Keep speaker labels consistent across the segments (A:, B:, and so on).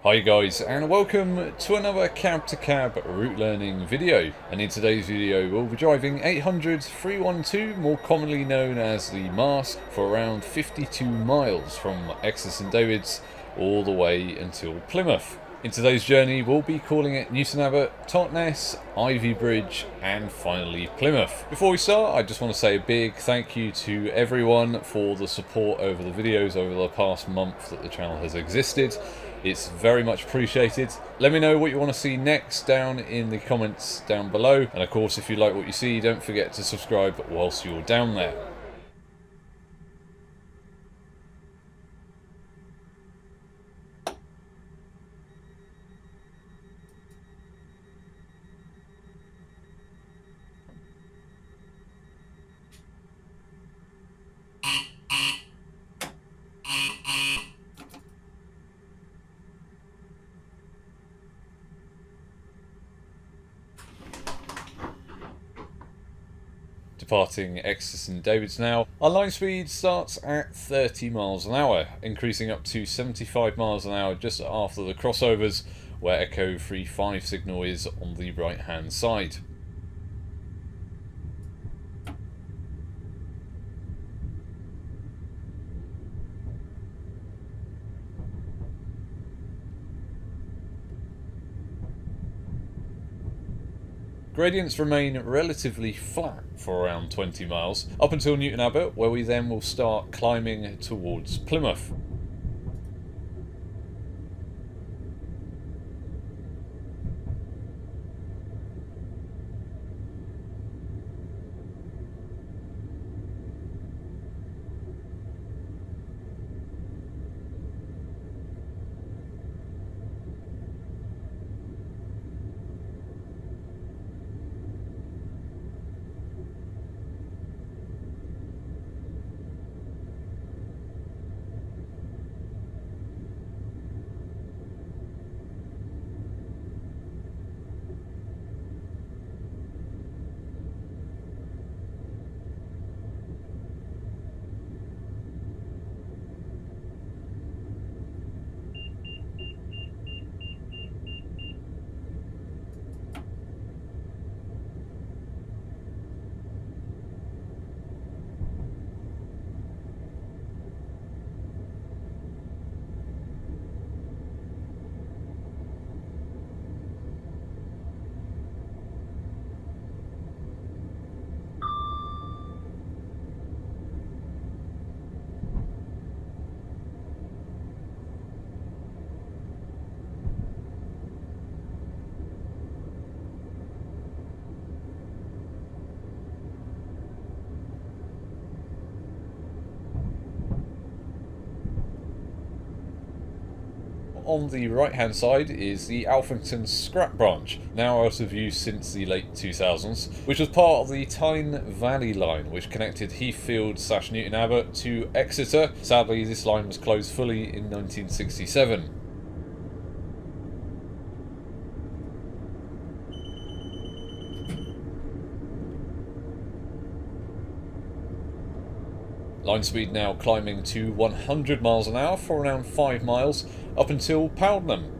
A: Hi guys, and welcome to another cab to cab route learning video. And in today's video we'll be driving 800 312, more commonly known as the Mask, for around 52 miles from Exeter St Davids all the way until Plymouth. In today's journey we'll be calling it Newton Abbot, Totnes, Ivybridge and finally Plymouth. Before we start, I just want to say a big thank you to everyone for the support over the videos over the past month that the channel has existed. It's very much appreciated. Let me know what you want to see next down in the comments down below. And of course, if you like what you see, don't forget to subscribe whilst you're down there. Departing Exeter St Davids now. Our line speed starts at 30 miles an hour, increasing up to 75 miles an hour just after the crossovers, where Echo 35 signal is on the right hand side. Gradients remain relatively flat for around 20 miles, up until Newton Abbot, where we then will start climbing towards Plymouth. On the right hand side is the Alphington Scrap branch, now out of use since the late 2000s, which was part of the Tyne Valley line which connected Heathfield/Newton Abbot to Exeter. Sadly, this line was closed fully in 1967. Line speed now climbing to 100 miles an hour for around 5 miles up until Powdenham.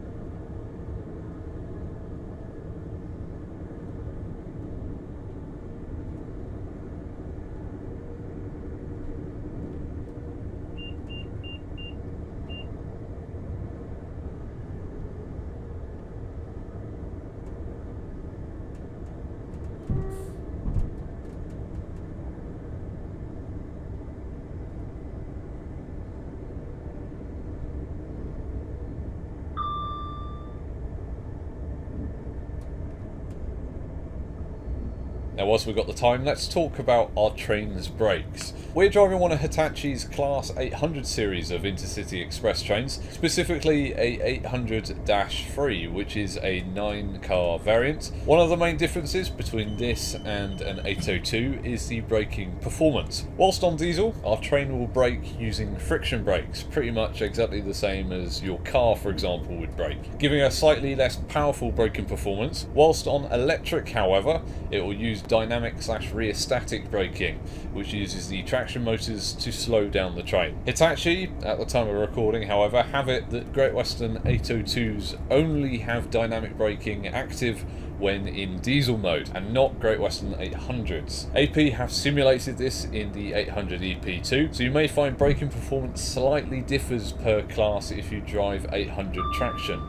A: Now whilst we've got the time, let's talk about our train's brakes. We're driving one of Hitachi's Class 800 series of intercity express trains, specifically a 800-3, which is a 9-car variant. One of the main differences between this and an 802 is the braking performance. Whilst on diesel, our train will brake using friction brakes, pretty much exactly the same as your car, for example, would brake, giving a slightly less powerful braking performance. Whilst on electric, however, it will use dynamic/rheostatic braking, which uses the traction motors to slow down the train. Hitachi, at the time of recording, however, have it that Great Western 802s only have dynamic braking active when in diesel mode, and not Great Western 800s. AP have simulated this in the 800 EP2, so you may find braking performance slightly differs per class if you drive 800 traction.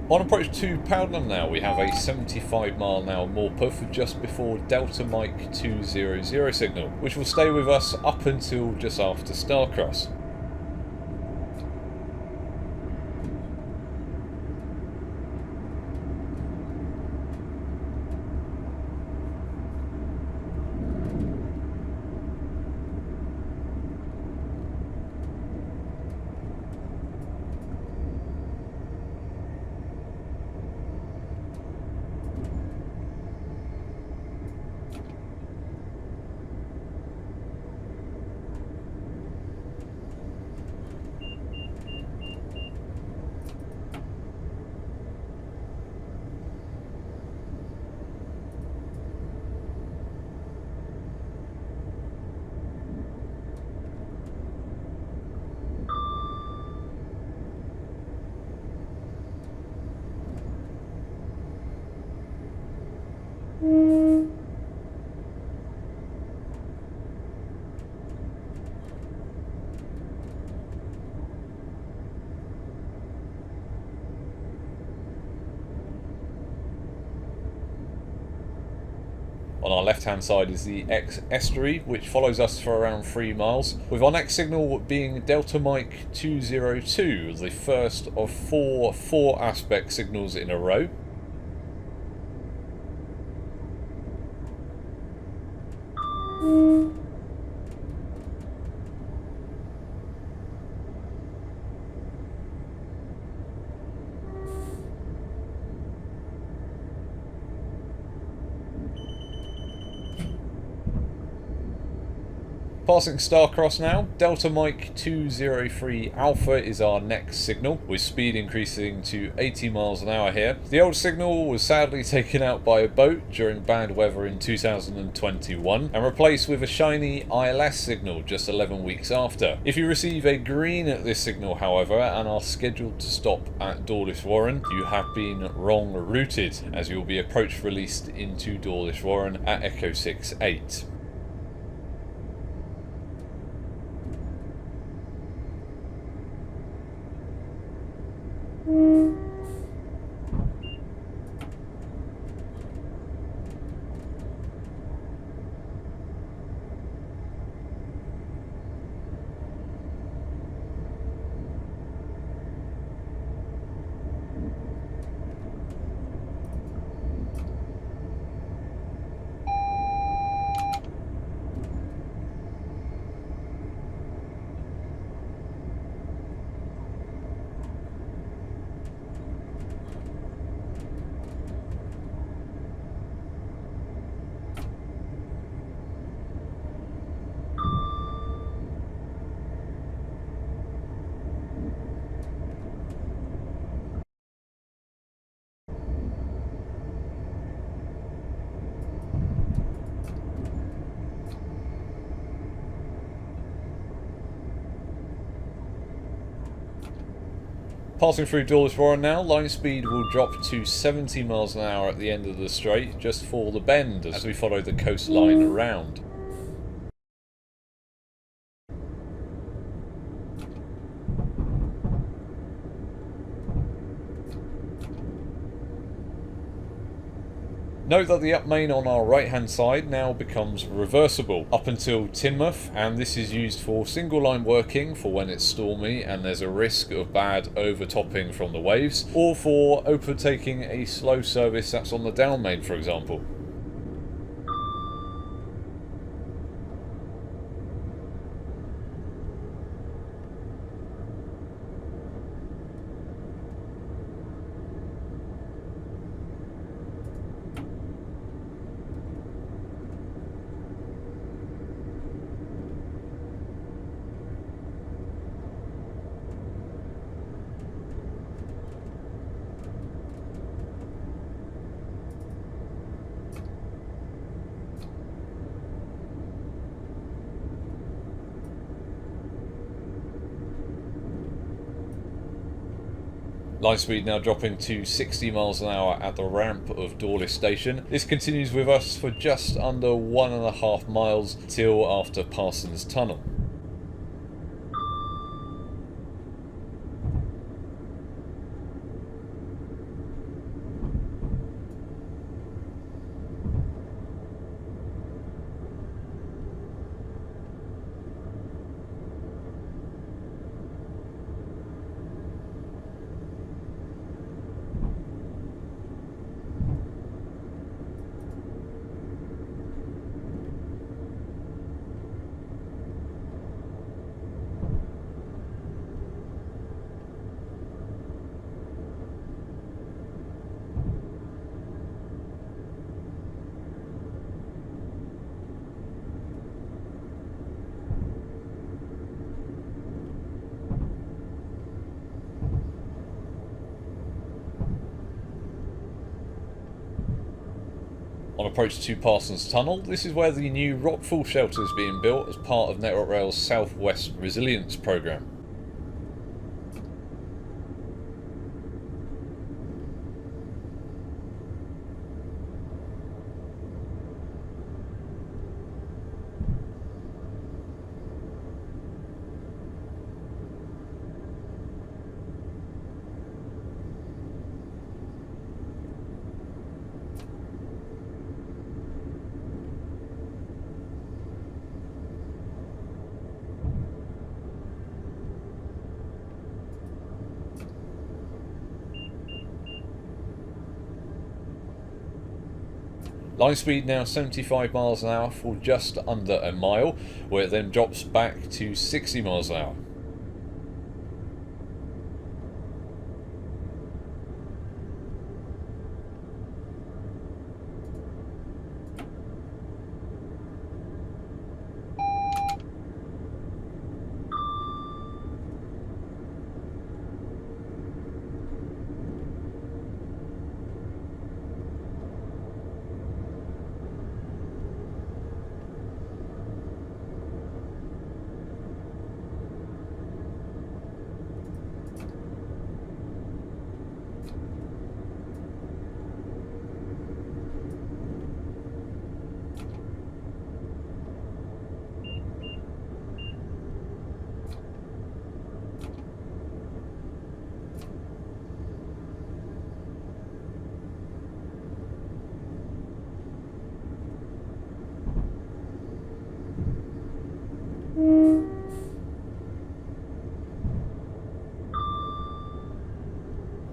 A: On approach to Powdenham now, we have a 75-mile-an-hour Morpeth with just before Delta Mike 200 signal, which will stay with us up until just after Starcross. On our left hand side is the X estuary, which follows us for around 3 miles, with our next signal being Delta Mike 202, the first of four aspect signals in a row. Passing Starcross now, Delta Mike 203 Alpha is our next signal, with speed increasing to 80 miles an hour here. The old signal was sadly taken out by a boat during bad weather in 2021 and replaced with a shiny ILS signal just 11 weeks after. If you receive a green at this signal, however, and are scheduled to stop at Dawlish Warren, you have been wrong routed, as you will be approach released into Dawlish Warren at Echo 68. Passing through Dawlish now, line speed will drop to 70 miles an hour at the end of the straight, just for the bend as we follow the coastline around. Note that the up main on our right hand side now becomes reversible up until Teignmouth, and this is used for single line working for when it's stormy and there's a risk of bad overtopping from the waves, or for overtaking a slow service that's on the down main, for example. Line speed now dropping to 60 miles an hour at the ramp of Dawlish Station. This continues with us for just under 1.5 miles till after Parsons Tunnel. On approach to Parsons Tunnel, this is where the new rockfall shelter is being built as part of Network Rail's South West Resilience programme. Line speed now 75 miles an hour for just under a mile, where it then drops back to 60 miles an hour.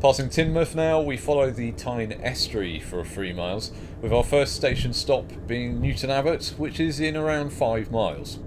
A: Passing Teignmouth now, we follow the Tyne estuary for 3 miles, with our first station stop being Newton Abbot, which is in around 5 miles.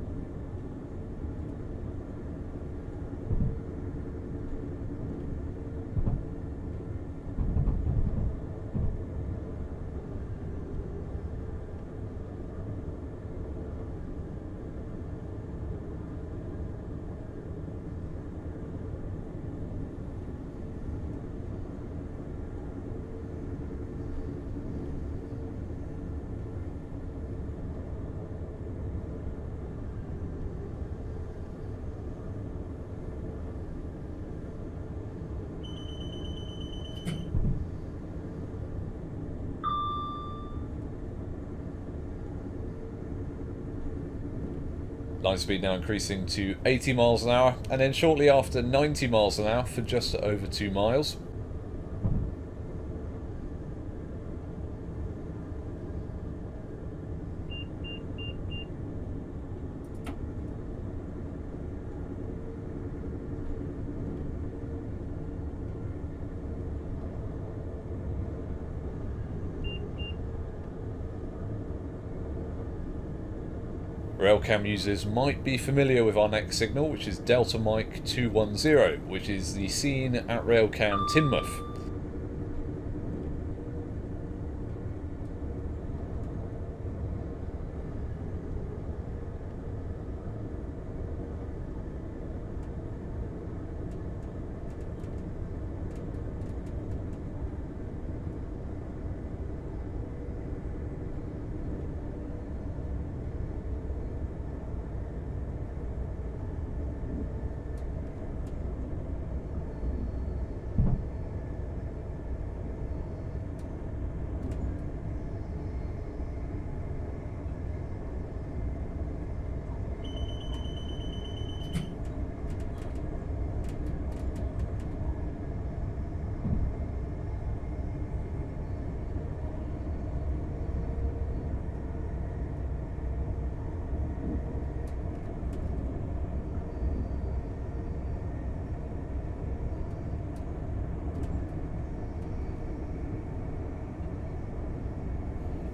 A: Line speed now increasing to 80 miles an hour, and then shortly after 90 miles an hour for just over 2 miles. Railcam users might be familiar with our next signal, which is Delta Mike 210, which is the scene at Railcam Teignmouth.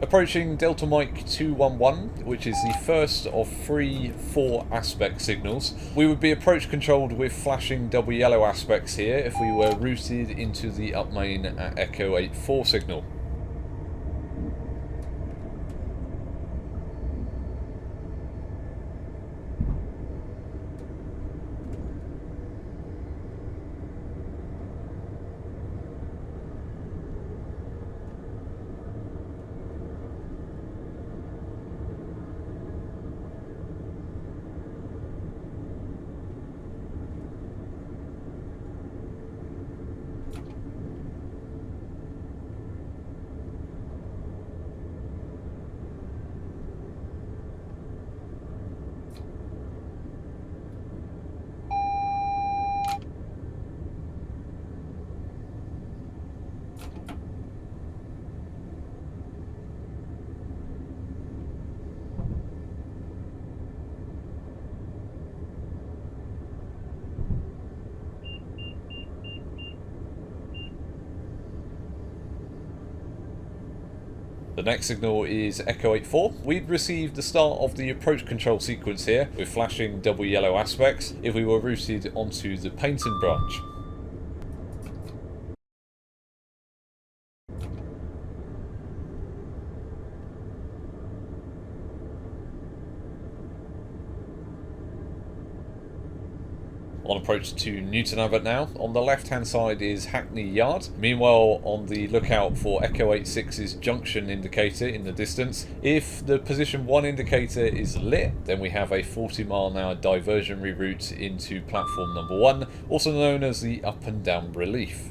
A: Approaching Delta Mike 211, which is the first of 3 4 aspect signals. We would be approach controlled with flashing double yellow aspects here if we were routed into the up main at Echo 84 signal. The next signal is Echo 84. We'd received the start of the approach control sequence here with flashing double yellow aspects if we were routed onto the Paynton branch. On approach to Newton Abbot now. On the left hand side is Hackney Yard. Meanwhile, on the lookout for Echo 86's junction indicator in the distance. If the position 1 indicator is lit, then we have a 40-mile-an-hour diversion reroute into platform number 1, also known as the up and down relief.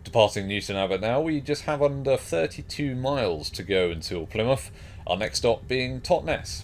A: Departing Newton Abbot now, we just have under 32 miles to go until Plymouth, our next stop being Totnes.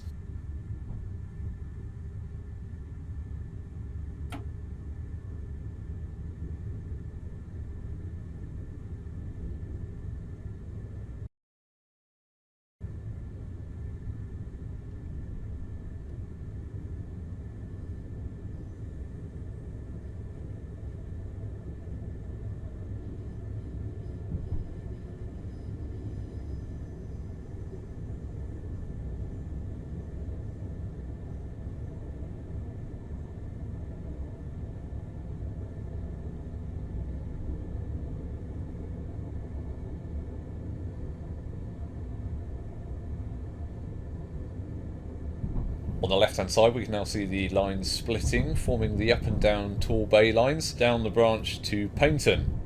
A: On the left hand side we can now see the lines splitting, forming the up and down tall bay lines down the branch to Paynton.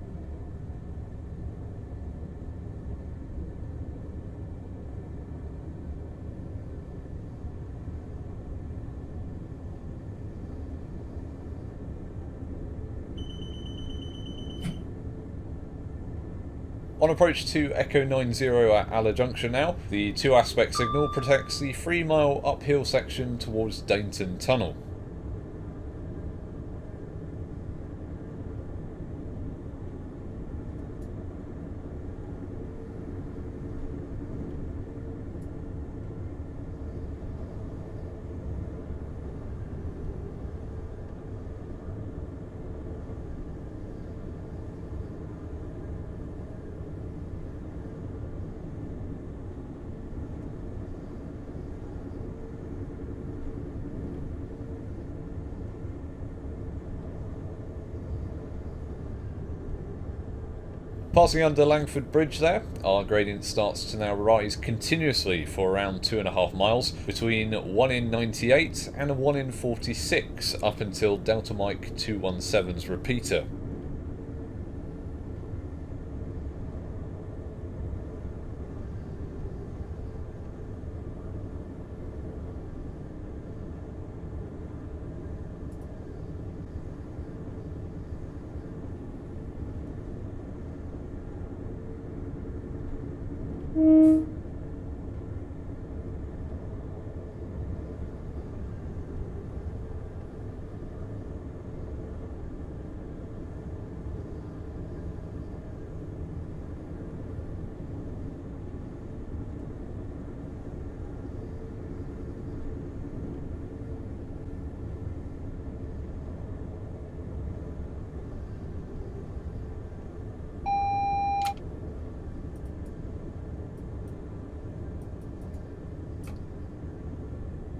A: On approach to Echo 90 at Aller Junction now, the 2-aspect signal protects the 3-mile uphill section towards Dainton Tunnel. Passing under Langford Bridge there, our gradient starts to now rise continuously for around 2.5 miles, between 1 in 98 and 1 in 46 up until Delta Mike 217's repeater.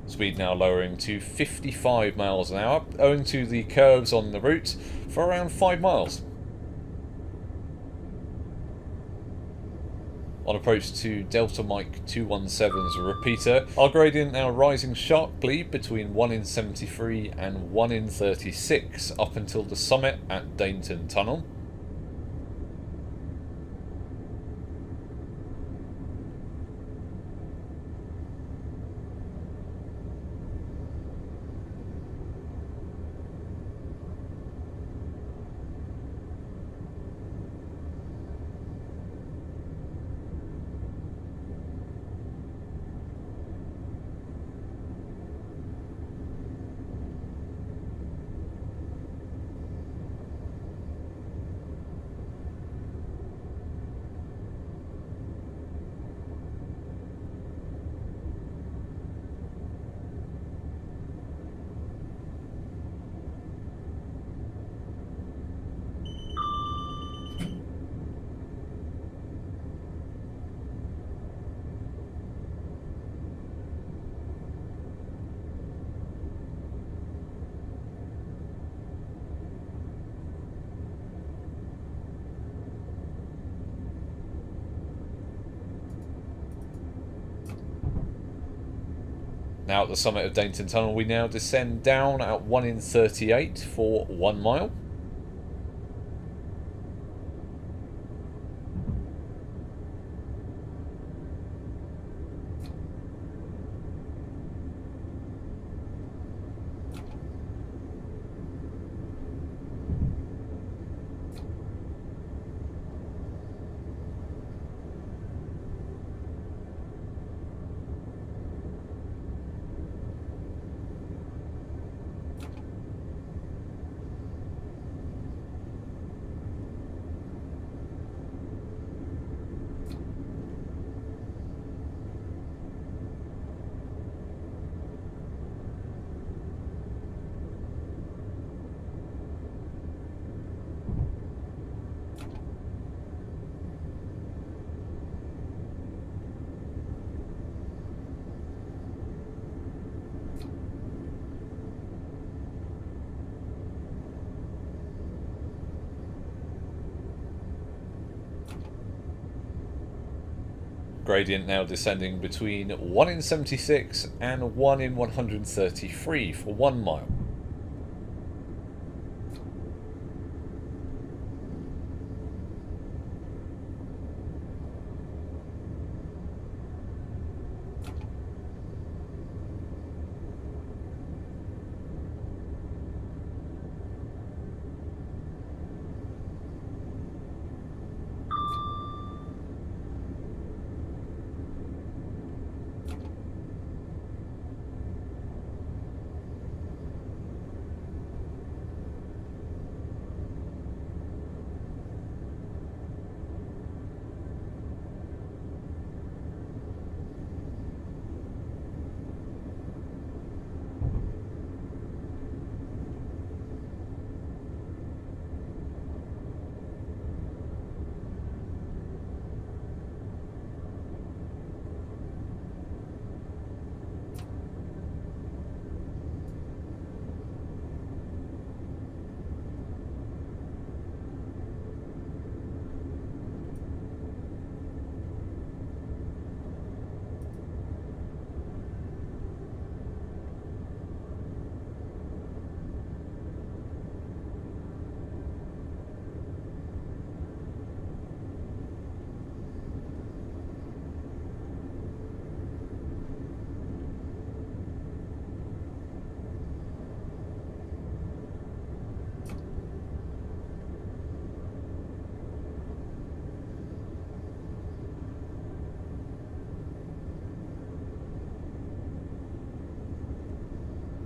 A: Speed now lowering to 55 miles an hour, owing to the curves on the route, for around 5 miles. On approach to Delta Mike 217's repeater, our gradient now rising sharply between 1 in 73 and 1 in 36 up until the summit at Dainton Tunnel. Now at the summit of Dainton Tunnel, we now descend down at 1 in 38 for 1 mile. gradient now descending between 1 in 76 and 1 in 133 for 1 mile.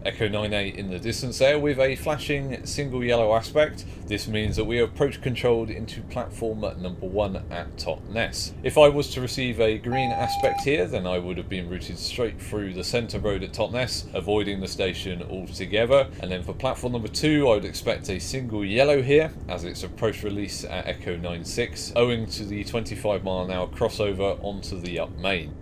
A: Echo 98 in the distance there with a flashing single yellow aspect. This means that we are approach controlled into platform number 1 at Totnes. If I was to receive a green aspect here, then I would have been routed straight through the centre road at Totnes, avoiding the station altogether. And then for platform number 2, I would expect a single yellow here as it's approach release at Echo 96, owing to the 25-mile-an-hour crossover onto the up main.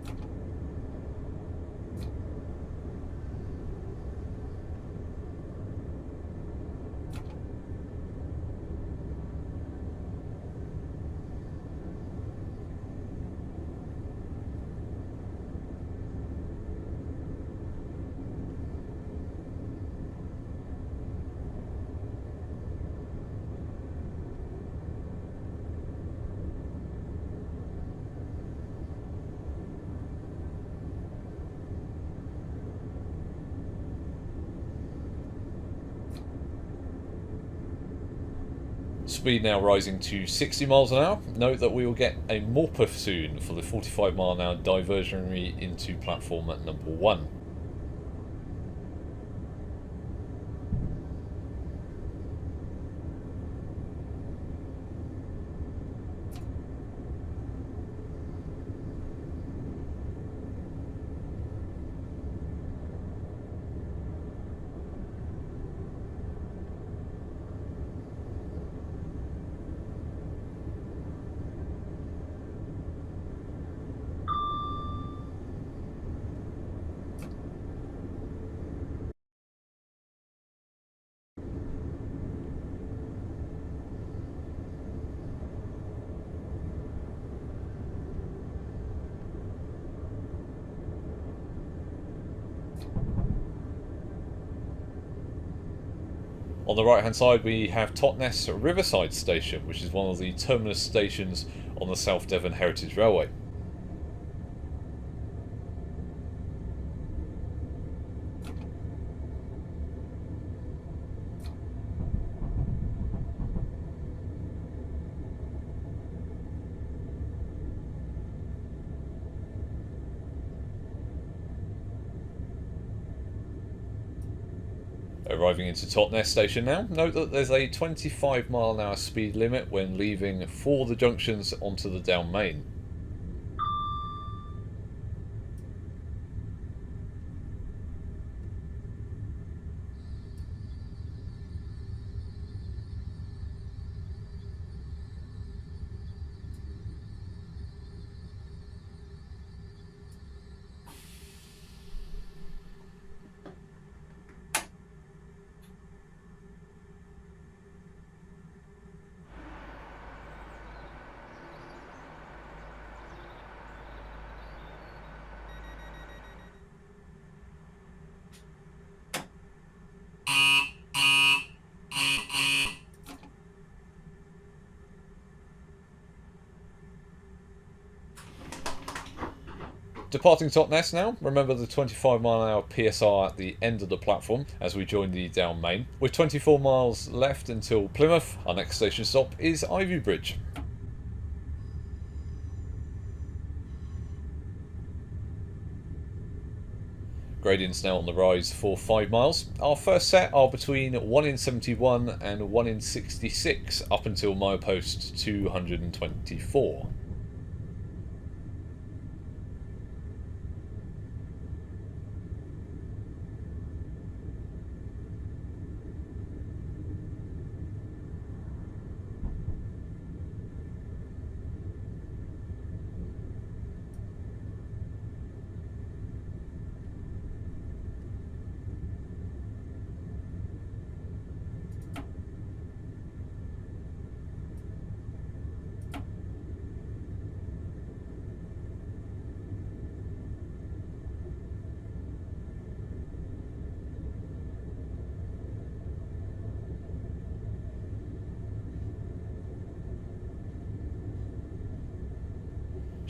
A: Speed now rising to 60 miles an hour. Note that we will get a morpeth soon for the 45-mile-an-hour diversionary into platform at number 1. On the right hand side we have Totnes Riverside Station, which is one of the terminus stations on the South Devon Heritage Railway. Arriving into Totnes station now. Note that there's a 25-mile-an-hour speed limit when leaving for the junctions onto the Down Main. Departing Totnes now, remember the 25-mile-an-hour PSR at the end of the platform as we join the Down Main. With 24 miles left until Plymouth, our next station stop is Ivybridge. Gradients now on the rise for 5 miles. Our first set are between 1 in 71 and 1 in 66 up until milepost 224.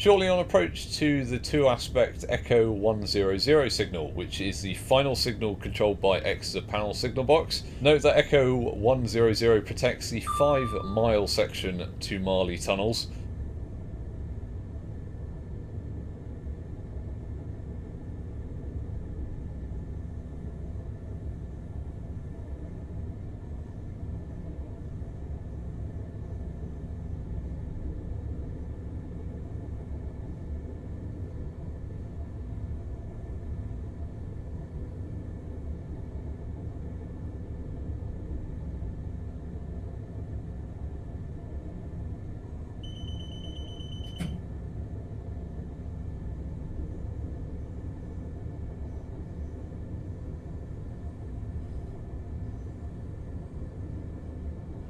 A: Shortly on approach to the 2-aspect Echo 100 signal, which is the final signal controlled by Exeter panel signal box. Note that Echo 100 protects the 5-mile section to Marley tunnels.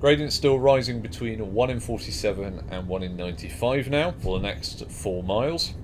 A: Gradient still rising between 1 in 47 and 1 in 95 now for the next 4 miles.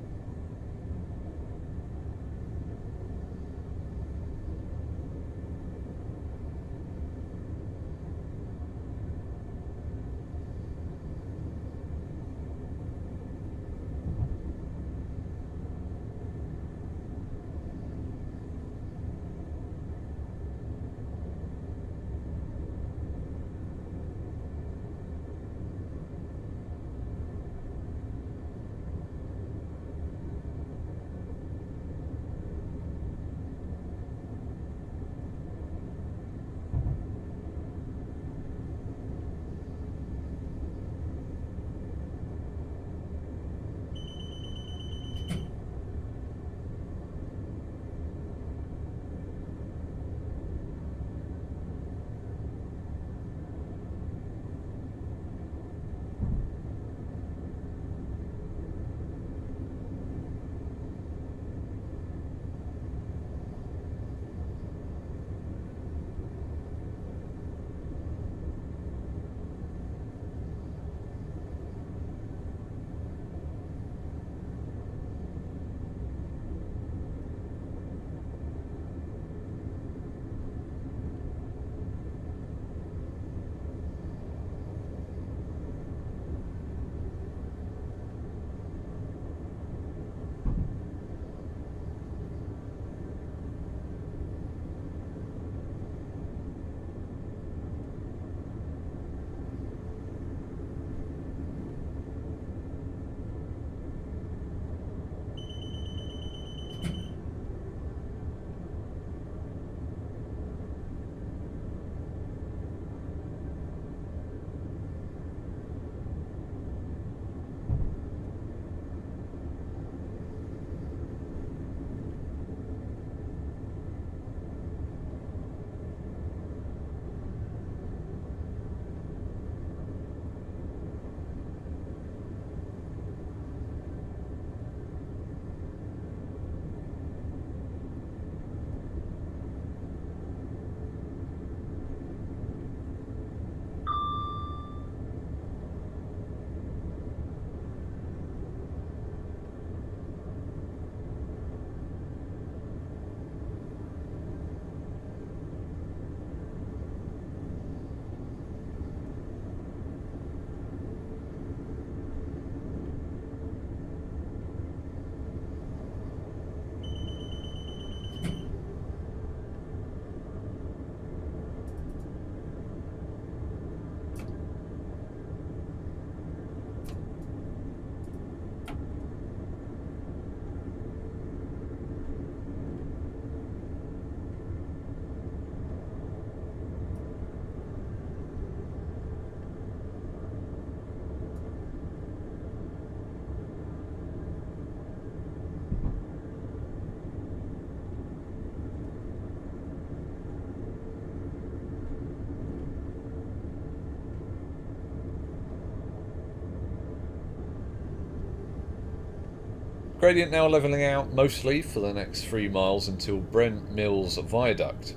A: Gradient now levelling out mostly for the next 3 miles until Brent Viaduct.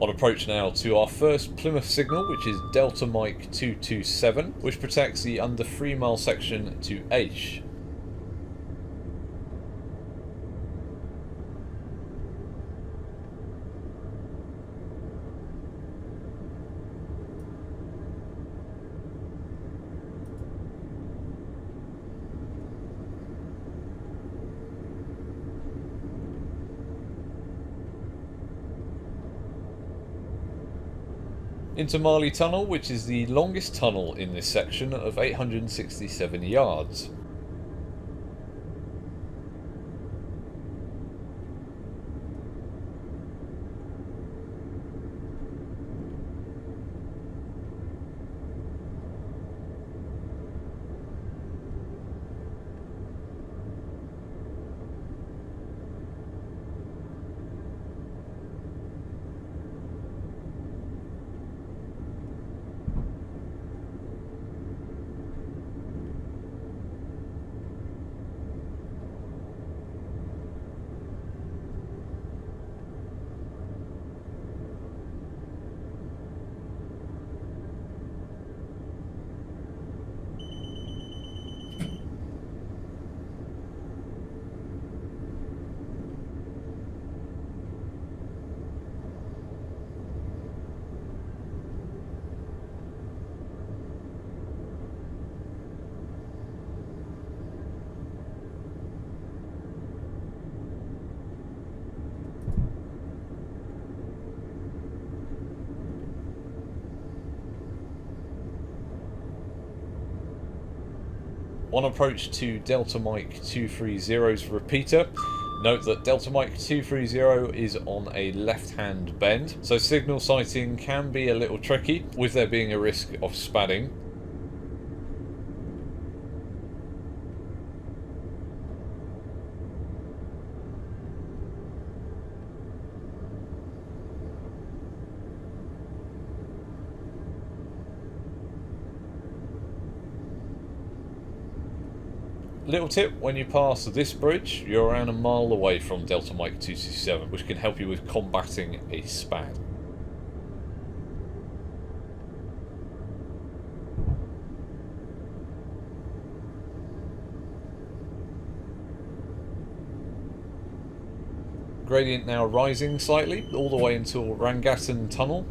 A: On approach now to our first Plymouth signal, which is Delta Mike 227, which protects the under 3 mile section to H. Into Marley Tunnel, which is the longest tunnel in this section of 867 yards. On approach to Delta Mike 230's repeater, note that Delta Mike 230 is on a left-hand bend, so signal sighting can be a little tricky, with there being a risk of spadding. Little tip, when you pass this bridge, you're around a mile away from Delta Mike 227, which can help you with combating a spad. Gradient now rising slightly, all the way until Rangatton Tunnel.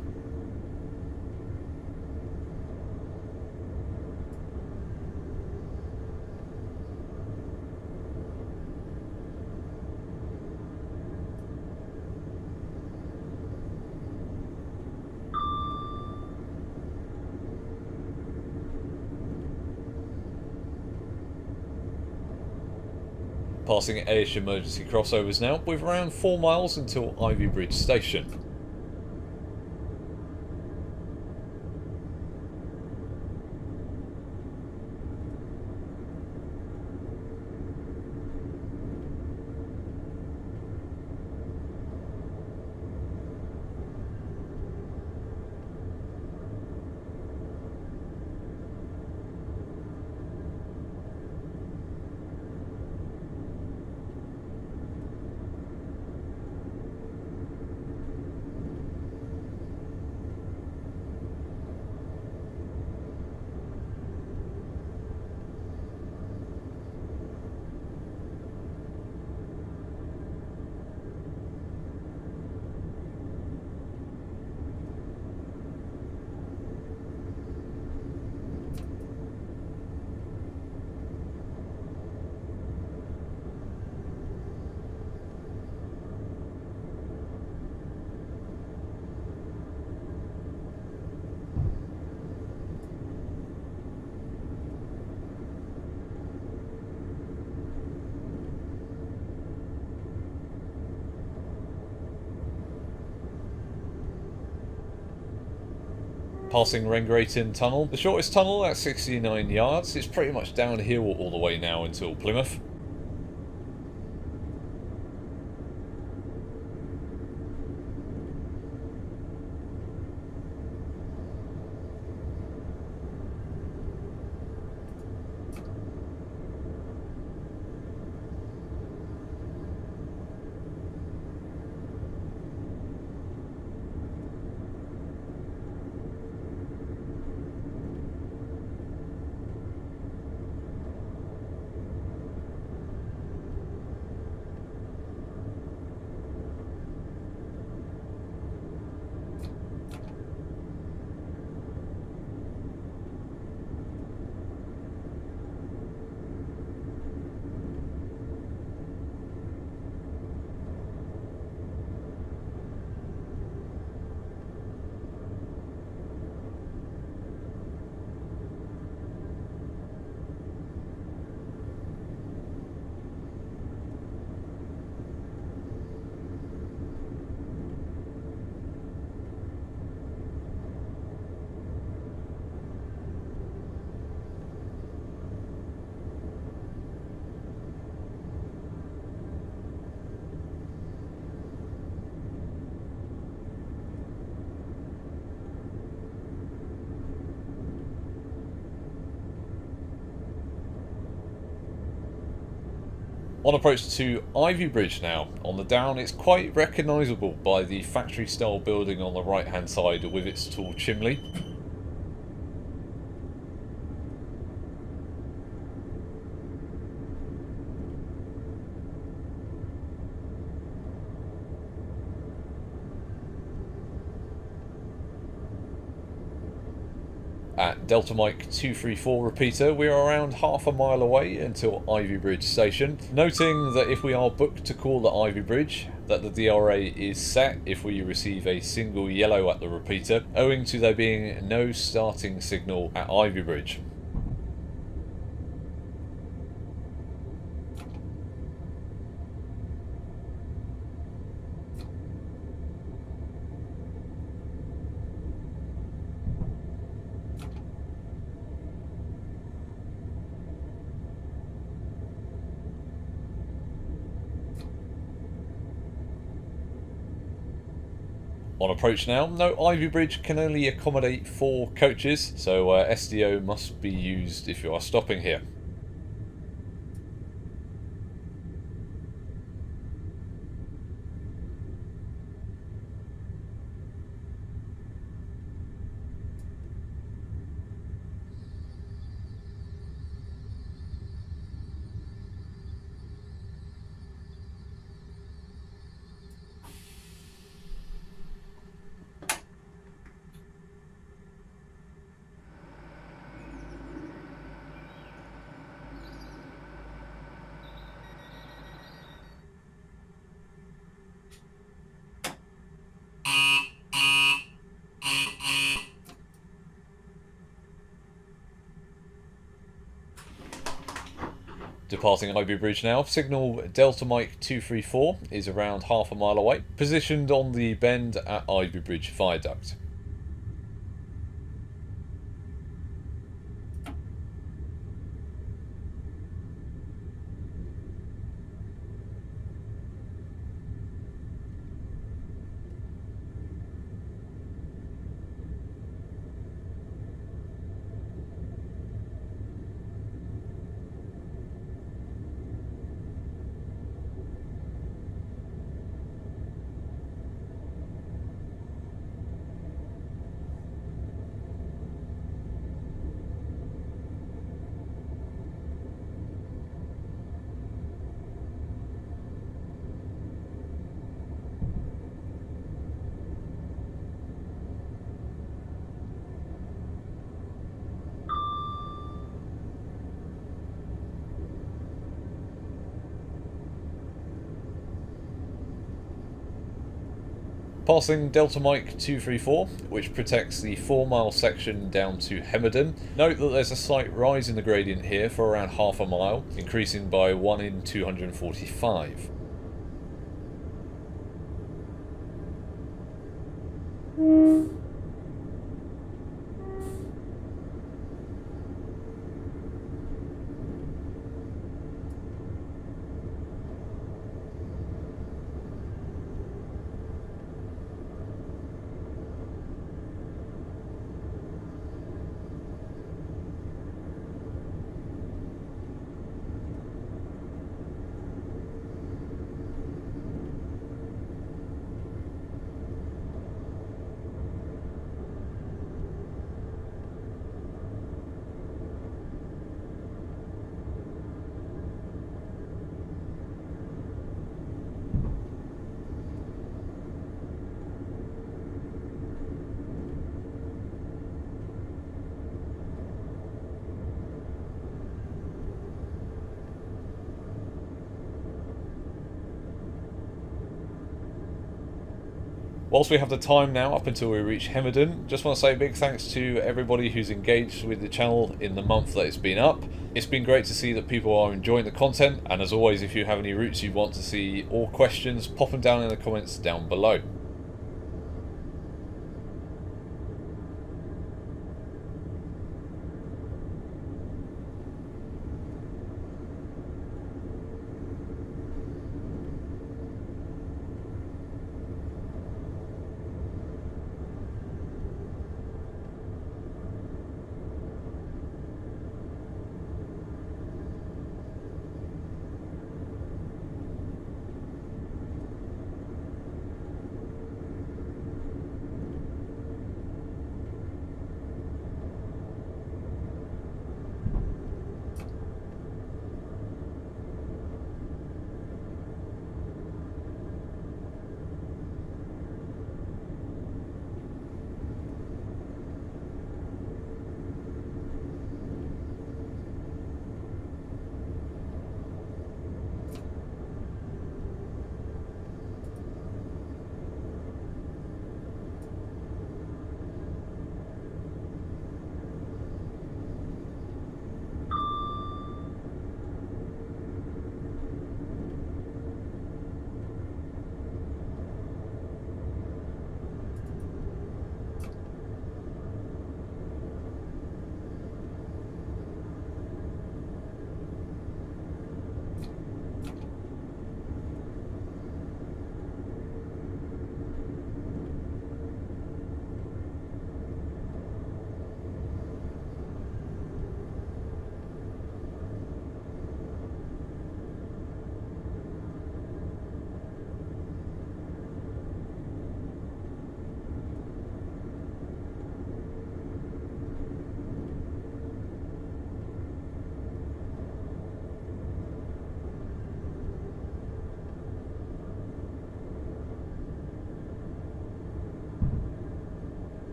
A: Passing ASUS emergency crossovers now, with around 4 miles until Ivybridge station. Passing Rangatton Tunnel, the shortest tunnel at 69 yards. It's pretty much downhill all the way now until Plymouth. On approach to Ivybridge now. On the down, it's quite recognisable by the factory style building on the right hand side with its tall chimney. At Delta Mike 234 repeater, we are around half a mile away until Ivybridge station, noting that if we are booked to call at Ivybridge, that the DRA is set if we receive a single yellow at the repeater, owing to there being no starting signal at Ivybridge. On approach now, note Ivybridge can only accommodate 4 coaches, so SDO must be used if you are stopping here. Departing Ivybridge now, signal Delta Mike 234 is around half a mile away, positioned on the bend at Ivybridge Viaduct. Passing Delta Mike 234, which protects the 4-mile section down to Hemerdon. Note that there's a slight rise in the gradient here for around half a mile, increasing by 1 in 245. Whilst we have the time now up until we reach Hemerdon, just want to say a big thanks to everybody who's engaged with the channel in the month that it's been up. It's been great to see that people are enjoying the content, and as always, if you have any routes you want to see or questions, pop them down in the comments down below.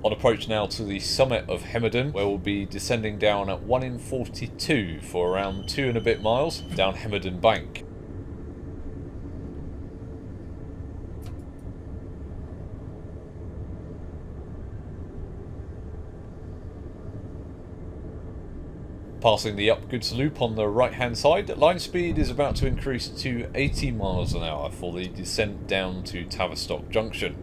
A: On approach now to the summit of Hemerdon, where we'll be descending down at 1 in 42 for around 2 and a bit miles down Hemerdon Bank. Passing the Upgoods loop on the right hand side, line speed is about to increase to 80 miles an hour for the descent down to Tavistock Junction.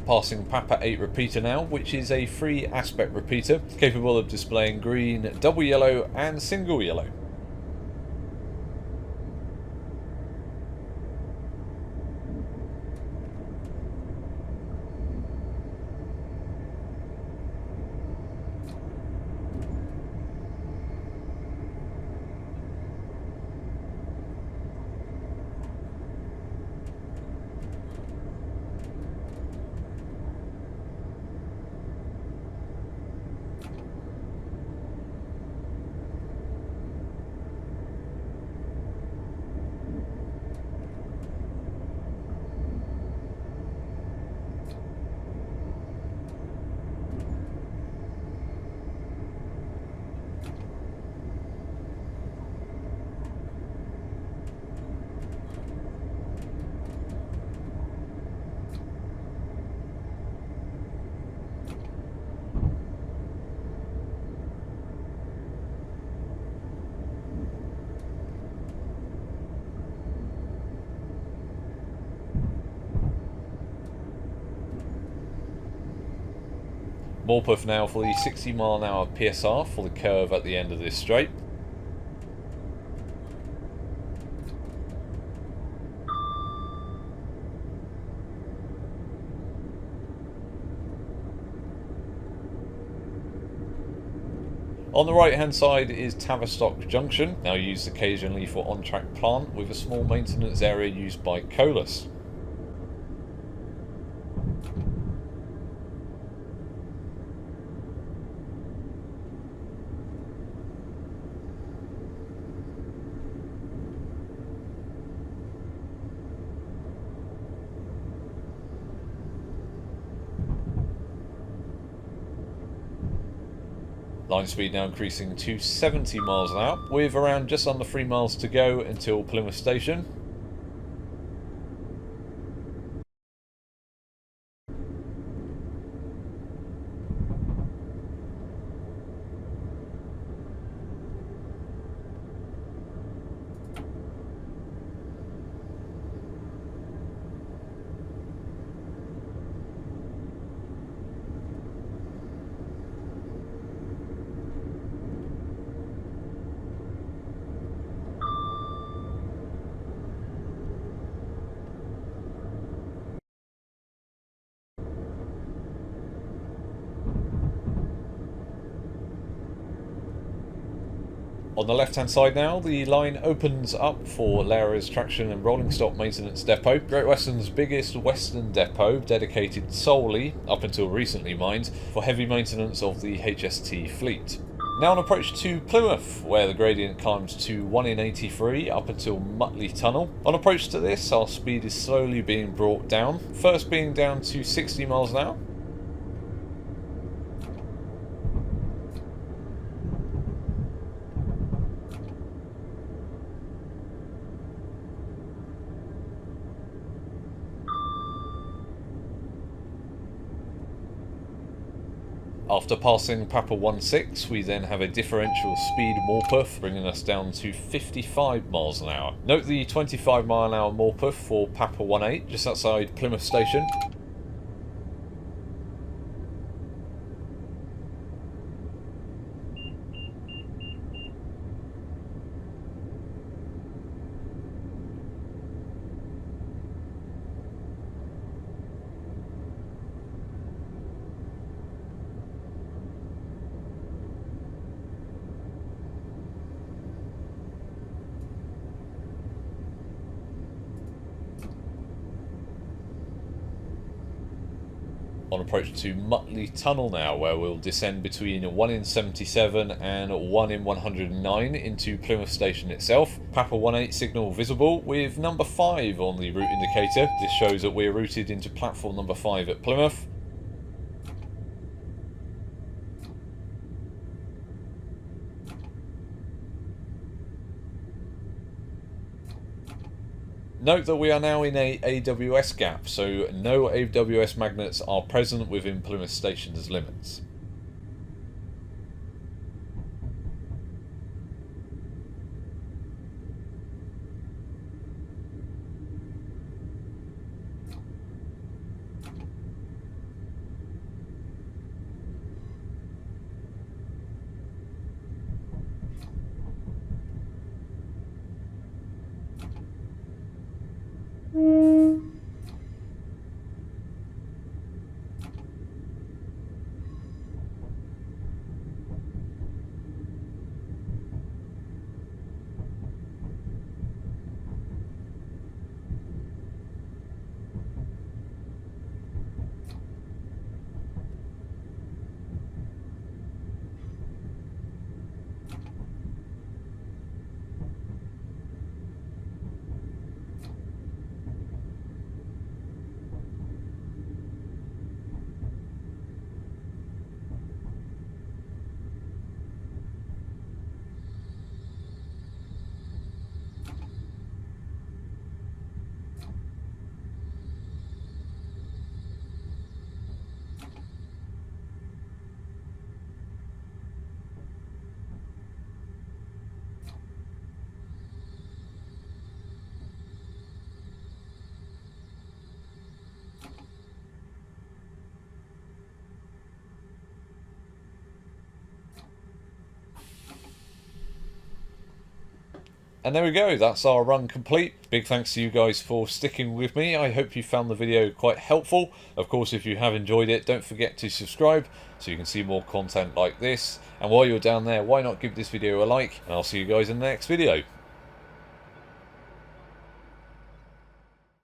A: Passing Papa 8 repeater now, which is a free aspect repeater capable of displaying green, double yellow and single yellow. More puff now for the 60 mile an hour PSR for the curve at the end of this straight. On the right hand side is Tavistock Junction, now used occasionally for on-track plant with a small maintenance area used by Colas. Line speed now increasing to 70 miles an hour, with around just under 3 miles to go until Plymouth station. On the left hand side now, the line opens up for Lara's traction and rolling stock maintenance depot, Great Western's biggest western depot, dedicated solely, up until recently mind, for heavy maintenance of the HST fleet. Now on approach to Plymouth, where the gradient climbs to 1 in 83 up until Mutley Tunnel. On approach to this, our speed is slowly being brought down, first being down to 60 miles an hour. After passing Papa 16, we then have a differential speed morpuff, bringing us down to 55 miles an hour. Note the 25 mile an hour morpuff for Papa 18, just outside Plymouth Station. On approach to Mutley Tunnel now, where we'll descend between 1 in 77 and 1 in 109 into Plymouth Station itself. Papa 18 signal visible with number 5 on the route indicator. This shows that we're routed into platform number 5 at Plymouth. Note that we are now in a AWS gap, so no AWS magnets are present within Plymouth Station's limits. And there we go, that's our run complete. Big thanks to you guys for sticking with me. I hope you found the video quite helpful. Of course, if you have enjoyed it, don't forget to subscribe so you can see more content like this. And while you're down there, why not give this video a like? And I'll see you guys in the next video.